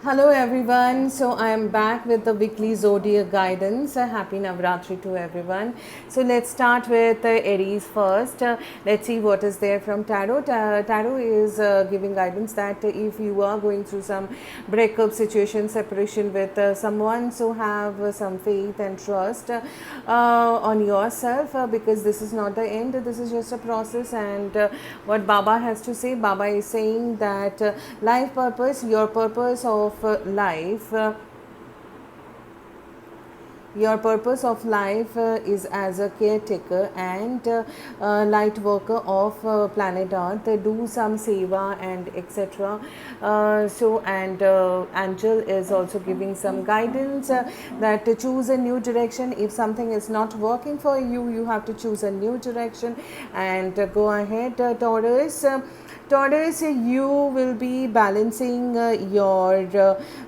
Hello everyone. So I am back with the weekly zodiac guidance. Happy Navratri to everyone. So let's start with Aries first. Let's see what is there from Tarot. Tarot is giving guidance that if you are going through some breakup situation, separation with someone, so have some faith and trust on yourself because this is not the end. This is just a process. And what Baba has to say, Baba is saying that life purpose, your purpose of life. Your purpose of life is as a caretaker and light worker of planet Earth. Do some seva and etc. Angel is also giving some guidance that to choose a new direction. If something is not working for you, you have to choose a new direction and go ahead, Taurus. Taurus, you will be balancing your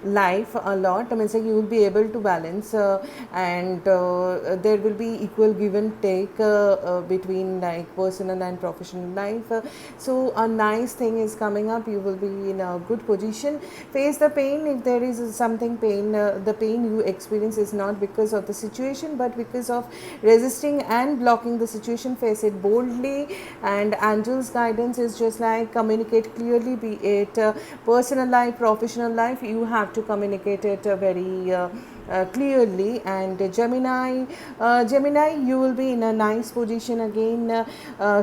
life a lot. I mean, so you will be able to balance, and there will be equal give and take between like personal and professional life. So a nice thing is coming up. You will be in a good position. Face the pain if there is something pain. The pain you experience is not because of the situation, but because of resisting and blocking the situation. Face it boldly, and Angel's guidance is just like communicate clearly, be it personal life, professional life. You have to communicate it very clearly. And Gemini, you will be in a nice position again,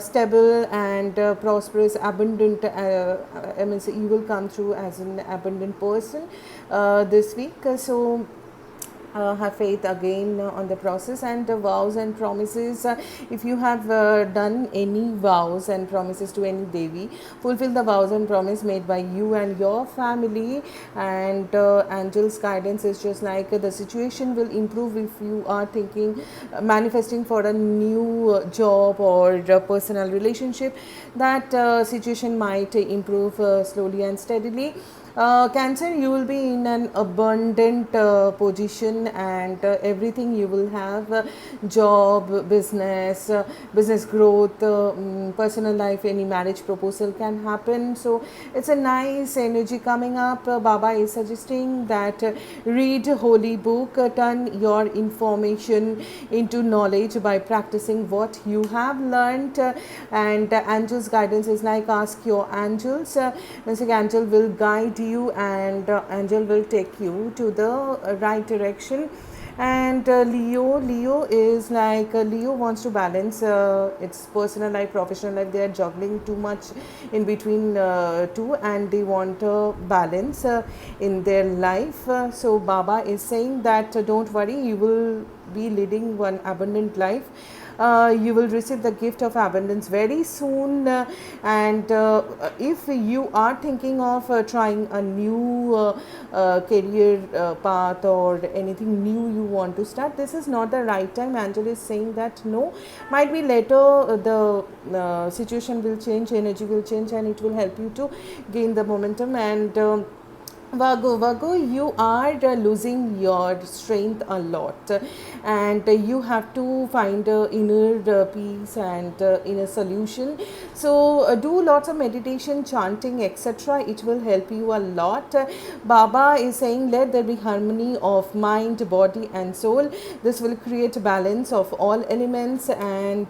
stable and prosperous, abundant. I mean, so you will come through as an abundant person this week. Have faith again on the process. And vows and promises, if you have done any vows and promises to any devi, fulfill the vows and promise made by you and your family. And Angel's guidance is just like the situation will improve if you are thinking manifesting for a new job or personal relationship. That situation might improve slowly and steadily. Cancer, you will be in an abundant position, and everything you will have job, business growth, personal life, any marriage proposal can happen. So it's a nice energy coming up. Baba is suggesting that read holy book, turn your information into knowledge by practicing what you have learned. And Angel's guidance is like ask your angels. Angel will guide you, and angel will take you to the right direction. And Leo is like Leo wants to balance its personal life, professional life. They are juggling too much in between two, and they want a balance in their life. So Baba is saying that don't worry, you will be leading one abundant life. You will receive the gift of abundance very soon. And if you are thinking of trying a new career path or anything new you want to start, this is not the right time. Angel is saying that no, might be later the situation will change, energy will change, and it will help you to gain the momentum. And Virgo, you are losing your strength a lot, and you have to find inner peace and inner solution. So do lots of meditation, chanting, etc. It will help you a lot. Baba is saying let there be harmony of mind, body, and soul. This will create balance of all elements. And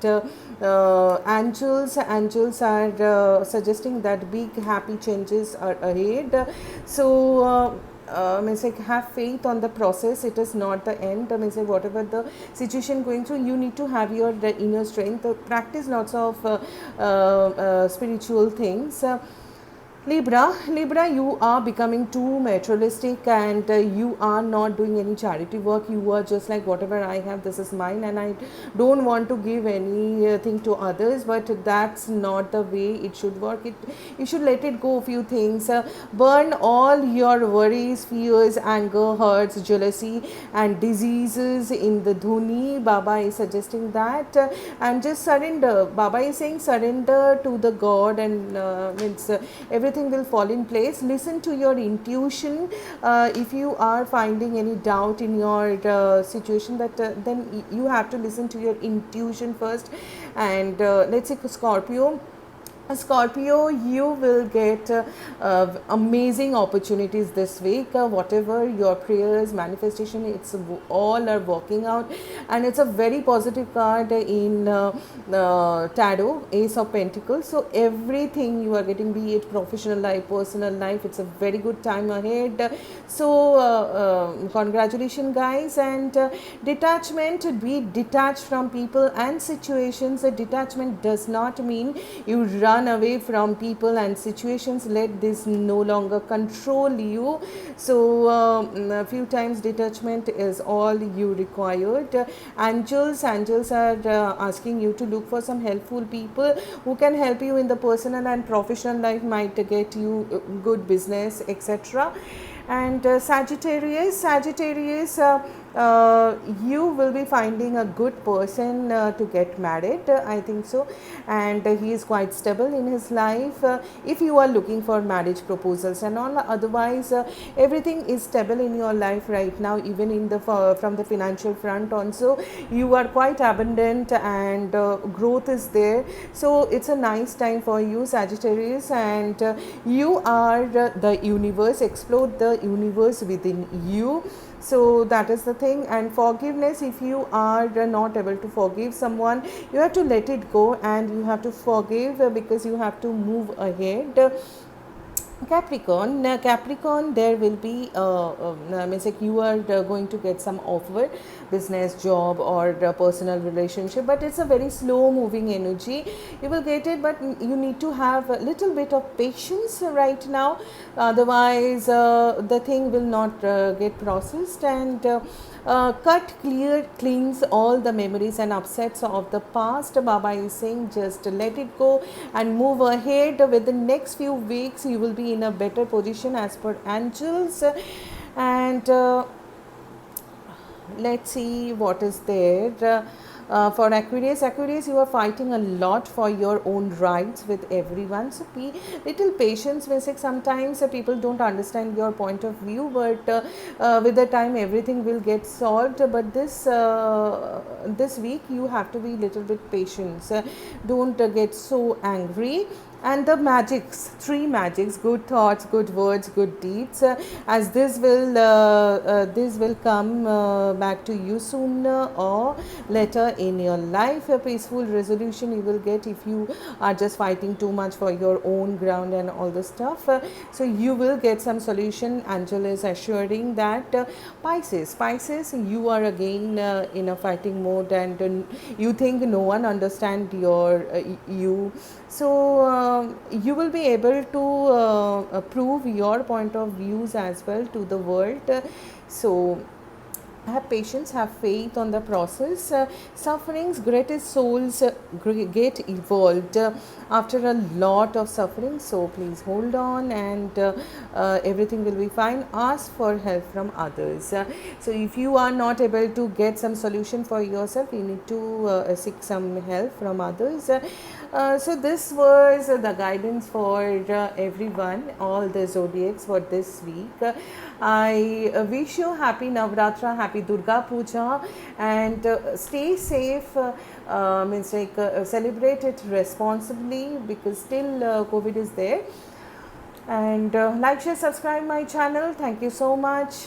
angels are suggesting that big happy changes are ahead. So means like have faith on the process. It is not the end. Means like whatever the situation going through, you need to have your the inner strength. Practice lots of spiritual things. Libra, you are becoming too materialistic, and you are not doing any charity work. You are just like whatever I have, this is mine, and I don't want to give anything to others. But that's not the way it should work. You should let it go. A few things. Burn all your worries, fears, anger, hurts, jealousy, and diseases in the dhuni. Baba is suggesting that, and just surrender. Baba is saying surrender to the God, and means everything will fall in place. Listen to your intuition. If you are finding any doubt in your situation, that then you have to listen to your intuition first. And let's say Scorpio, Scorpio, you will get amazing opportunities this week. Whatever your prayers, manifestation, all are working out, and it's a very positive card in Tarot, Ace of Pentacles. So everything you are getting, be it professional life, personal life, it's a very good time ahead. So congratulations, guys. And detachment, be detached from people and situations. Detachment does not mean you run away from people and situations. Let this no longer control you. So a few times detachment is all you required. Angels are asking you to look for some helpful people who can help you in the personal and professional life, might get you good business, etc. And Sagittarius, you will be finding a good person to get married, I think so. And he is quite stable in his life. If you are looking for marriage proposals and all, otherwise everything is stable in your life right now. Even in the from the financial front also, you are quite abundant, and growth is there. So it's a nice time for you, Sagittarius. And you are the universe. Explore the universe within you. So that is the thing. And forgiveness, if you are not able to forgive someone, you have to let it go, and you have to forgive because you have to move ahead. Capricorn, there will be means like you are going to get some offer, business, job, or personal relationship, but it's a very slow moving energy. You will get it, but you need to have a little bit of patience right now. Otherwise the thing will not get processed. And cut, clear, cleanse all the memories and upsets of the past. Baba is saying just let it go and move ahead. With the next few weeks you will be in a better position as per angels. And let's see what is there. For Aquarius, you are fighting a lot for your own rights with everyone. So be little patience. Like sometimes people don't understand your point of view, but with the time everything will get solved. But this week you have to be little bit patient. Don't get so angry. And the magics, three magics: good thoughts, good words, good deeds, as this will come back to you sooner or later in your life. A peaceful resolution you will get if you are just fighting too much for your own ground and all the stuff. So you will get some solution. Angel is assuring that. Pisces, you are again in a fighting mode, and you think no one understand you. So you will be able to prove your point of views as well to the world. So have patience, have faith on the process. Sufferings, greatest souls get evolved after a lot of suffering. So please hold on, and everything will be fine. Ask for help from others. So if you are not able to get some solution for yourself, you need to seek some help from others. So this was the guidance for everyone, all the zodiacs for this week. I wish you happy Navratra, happy Durga Puja, and stay safe. Means like celebrate it responsibly, because still COVID is there. And like, share, subscribe my channel. Thank you so much.